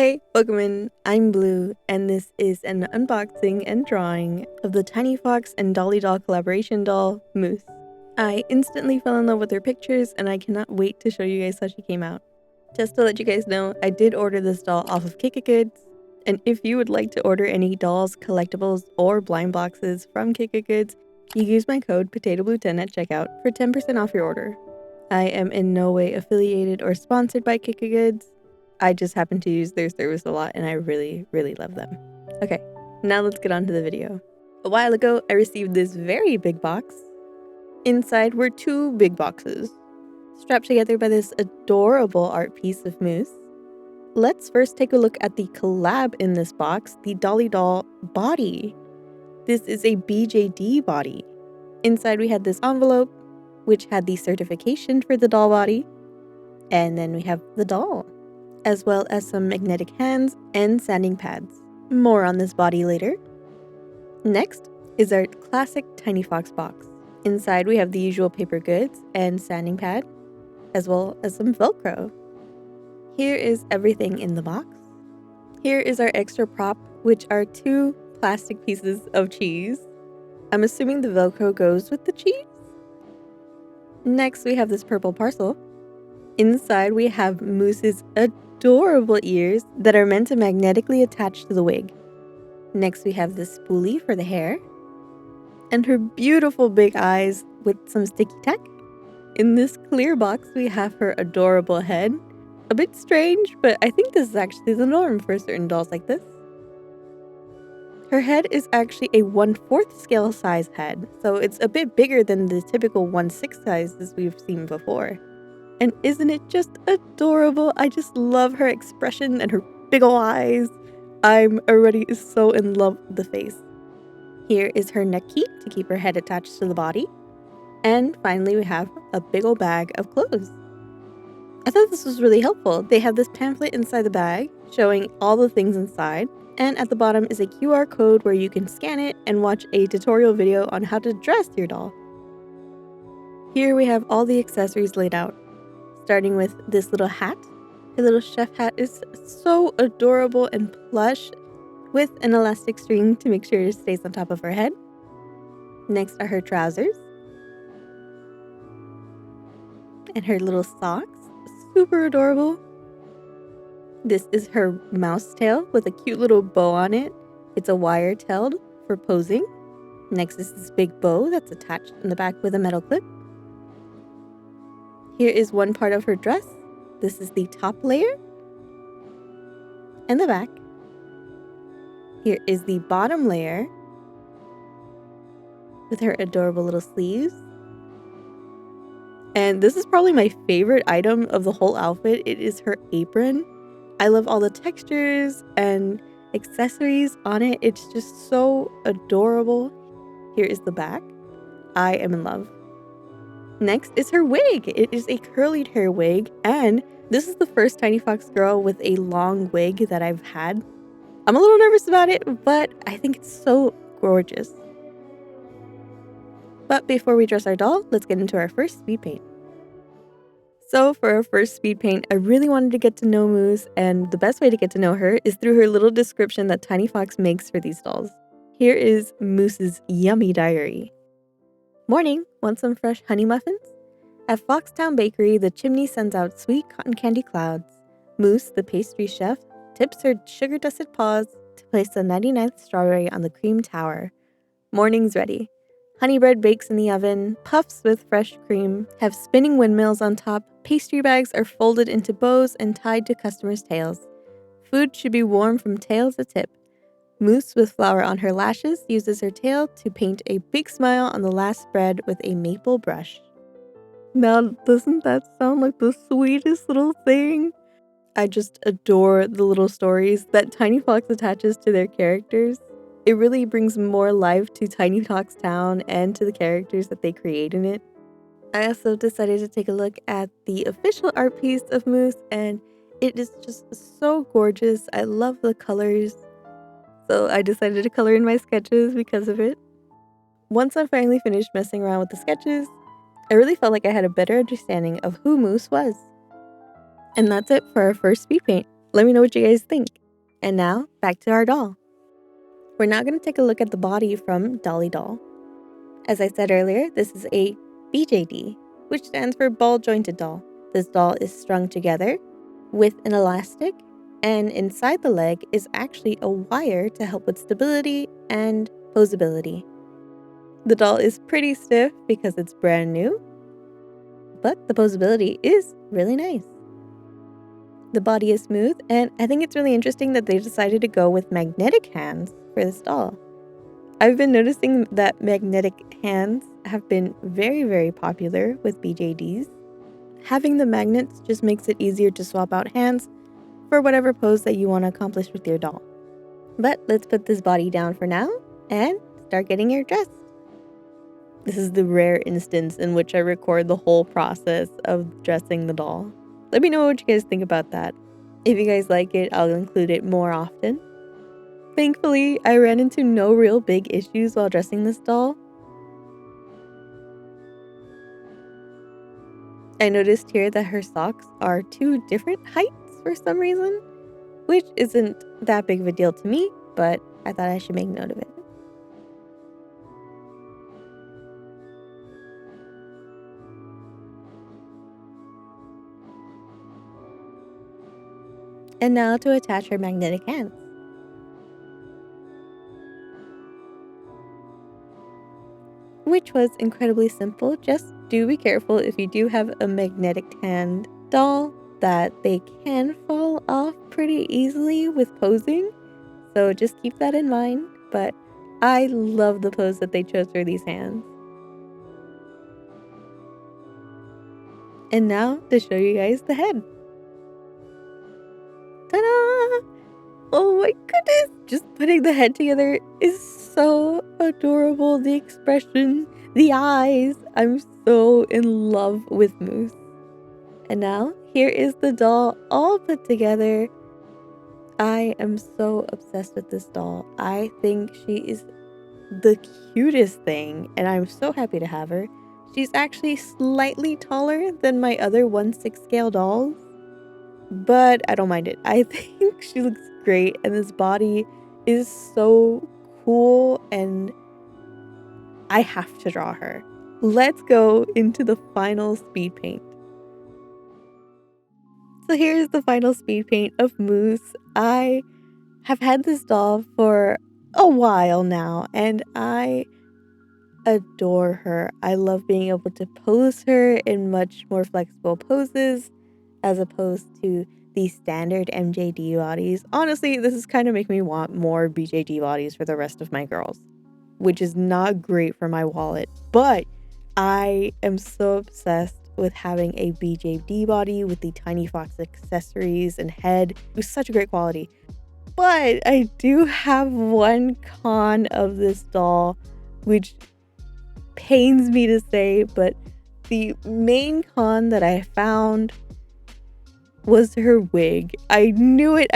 Hey, welcome in. I'm Blue, and this is an unboxing and drawing of the TinyFox and DolleyDoll collaboration doll, Mousse. I instantly fell in love with her pictures, and I cannot wait to show you guys how she came out. Just to let you guys know, I did order this doll off of KikaGoods, and if you would like to order any dolls, collectibles, or blind boxes from KikaGoods, you use my code PotatoBlu10 at checkout for 10% off your order. I am in no way affiliated or sponsored by KikaGoods. I just happen to use their service a lot and I really love them. Okay, now let's get on to the video. A while ago, I received this very big box. Inside were two big boxes, strapped together by this adorable art piece of Mousse. Let's first take a look at the collab in this box, the DolleyDoll body. This is a BJD body. Inside we had this envelope, which had the certification for the doll body. And then we have the doll, as well as some magnetic hands and sanding pads. More on this body later. Next is our classic TinyFox box. Inside we have the usual paper goods and sanding pad, as well as some Velcro. Here is everything in the box. Here is our extra prop, which are two plastic pieces of cheese. I'm assuming the Velcro goes with the cheese. Next we have this purple parcel. Inside we have Mousse's adorable ears that are meant to magnetically attach to the wig. Next we have this spoolie for the hair, and her beautiful big eyes with some sticky tack. In this clear box we have her adorable head. A bit strange, but I think this is actually the norm for certain dolls like this. Her head is actually a 1/4 scale size head, so it's a bit bigger than the typical 1/6 sizes we've seen before. And isn't it just adorable? I just love her expression and her big ol' eyes. I'm already so in love with the face. Here is her neck key to keep her head attached to the body. And finally we have a big ol' bag of clothes. I thought this was really helpful. They have this pamphlet inside the bag showing all the things inside. And at the bottom is a QR code where you can scan it and watch a tutorial video on how to dress your doll. Here we have all the accessories laid out. Starting with this little hat. Her little chef hat is so adorable and plush with an elastic string to make sure it stays on top of her head. Next are her trousers. And her little socks. Super adorable. This is her mouse tail with a cute little bow on it. It's a wire-tailed for posing. Next is this big bow that's attached in the back with a metal clip. Here is one part of her dress. This is the top layer and the back. Here is the bottom layer with her adorable little sleeves. And this is probably my favorite item of the whole outfit. It is her apron. I love all the textures and accessories on it. It's just so adorable. Here is the back. I am in love. Next is her wig. It is a curly hair wig, and this is the first TinyFox girl with a long wig that I've had. I'm a little nervous about it, but I think it's so gorgeous. But before we dress our doll, let's get into our first speed paint. So for our first speed paint, I really wanted to get to know Mousse, and the best way to get to know her is through her little description that TinyFox makes for these dolls. Here is Mousse's yummy diary. Morning, want some fresh honey muffins? At Foxtown Bakery, the chimney sends out sweet cotton candy clouds. Mousse, the pastry chef, tips her sugar-dusted paws to place the 99th strawberry on the cream tower. Morning's ready. Honey bread bakes in the oven, puffs with fresh cream, have spinning windmills on top, pastry bags are folded into bows and tied to customers' tails. Food should be warm from tail to tip. Mousse, with flour on her lashes, uses her tail to paint a big smile on the last bread with a maple brush. Now, doesn't that sound like the sweetest little thing? I just adore the little stories that TinyFox attaches to their characters. It really brings more life to TinyFox Town and to the characters that they create in it. I also decided to take a look at the official art piece of Mousse, and it is just so gorgeous. I love the colors. So I decided to color in my sketches because of it. Once I finally finished messing around with the sketches, I really felt like I had a better understanding of who Mousse was. And that's it for our first speed paint. Let me know what you guys think. And now, back to our doll. We're now going to take a look at the body from DolleyDoll. As I said earlier, this is a BJD, which stands for ball jointed doll. This doll is strung together with an elastic, and inside the leg is actually a wire to help with stability and posability. The doll is pretty stiff because it's brand new, but the posability is really nice. The body is smooth, and I think it's really interesting that they decided to go with magnetic hands for this doll. I've been noticing that magnetic hands have been very, very popular with BJDs. Having the magnets just makes it easier to swap out hands for whatever pose that you want to accomplish with your doll. But let's put this body down for now and start getting her dressed. This is the rare instance in which I record the whole process of dressing the doll. Let me know what you guys think about that. If you guys like it, I'll include it more often. Thankfully, I ran into no real big issues while dressing this doll. I noticed here that her socks are 2 different heights for some reason, which isn't that big of a deal to me, but I thought I should make note of it. And now to attach her magnetic hands. Which was incredibly simple. Just do be careful if you do have a magnetic hand doll that they can fall off pretty easily with posing. So just keep that in mind. But I love the pose that they chose for these hands. And now to show you guys the head. Ta-da! Oh my goodness! Just putting the head together is so adorable. The expression, the eyes. I'm so in love with Mousse. And now, here is the doll all put together. I am so obsessed with this doll. I think she is the cutest thing, and I'm so happy to have her. She's actually slightly taller than my other 1/6 scale dolls, but I don't mind it. I think she looks great, and this body is so cool, and I have to draw her. Let's go into the final speed paint. So here's the final speed paint of Mousse. I have had this doll for a while now, and I adore her. I love being able to pose her in much more flexible poses as opposed to the standard MJD bodies. Honestly, this is kind of making me want more BJD bodies for the rest of my girls, which is not great for my wallet, but I am so obsessed with having a BJD body with the TinyFox accessories and head. It was such a great quality. But I do have one con of this doll, which pains me to say, but the main con that I found was her wig. I knew it.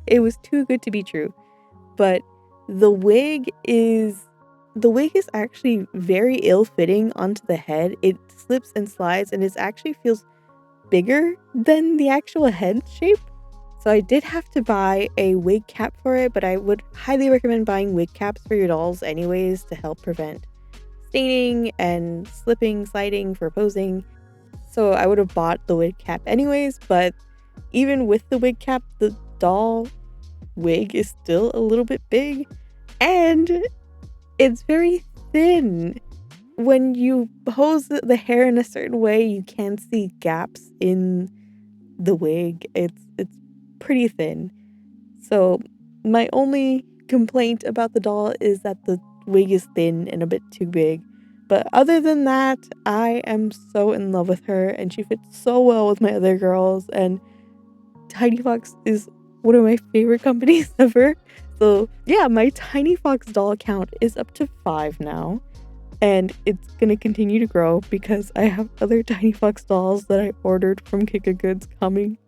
It was too good to be true. But the wig is actually very ill-fitting onto the head. It slips and slides, and it actually feels bigger than the actual head shape. So I did have to buy a wig cap for it, but I would highly recommend buying wig caps for your dolls anyways to help prevent staining and slipping, sliding for posing. So I would have bought the wig cap anyways, but even with the wig cap, the doll wig is still a little bit big, and it's very thin. When you pose the hair in a certain way, you can see gaps in the wig. It's pretty thin. So my only complaint about the doll is that the wig is thin and a bit too big. But other than that, I am so in love with her, and she fits so well with my other girls, and TinyFox is one of my favorite companies ever. So yeah, my TinyFox doll count is up to 5 now, and it's gonna continue to grow because I have other TinyFox dolls that I ordered from KikaGoods coming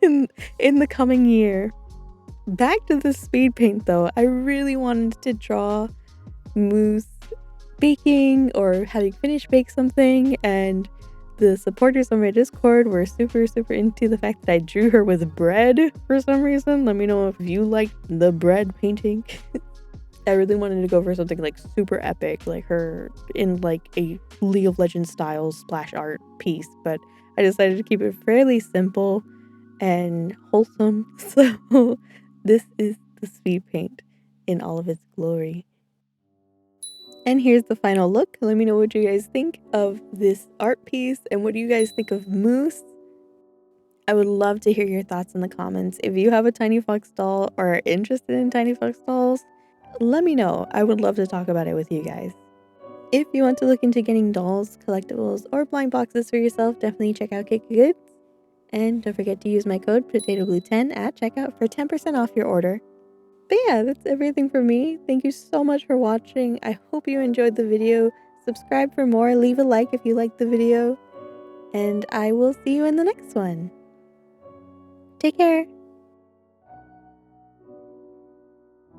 in the coming year. Back to the speed paint though, I really wanted to draw Mousse baking or having finished bake something, and the supporters on my Discord were super into the fact that I drew her with bread for some reason. Let me know if you like the bread painting. I really wanted to go for something like super epic, like her in like a League of Legends style splash art piece, but I decided to keep it fairly simple and wholesome. So this is the speed paint in all of its glory. And here's the final look. Let me know what you guys think of this art piece and what do you guys think of Mousse? I would love to hear your thoughts in the comments. If you have a TinyFox doll or are interested in TinyFox dolls, let me know. I would love to talk about it with you guys. If you want to look into getting dolls, collectibles, or blind boxes for yourself, definitely check out KikaGoods. And don't forget to use my code PotatoBlu10 at checkout for 10% off your order. But yeah, that's everything for me. Thank you so much for watching. I hope you enjoyed the video. Subscribe for more, leave a like if you liked the video, and I will see you in the next one. Take care.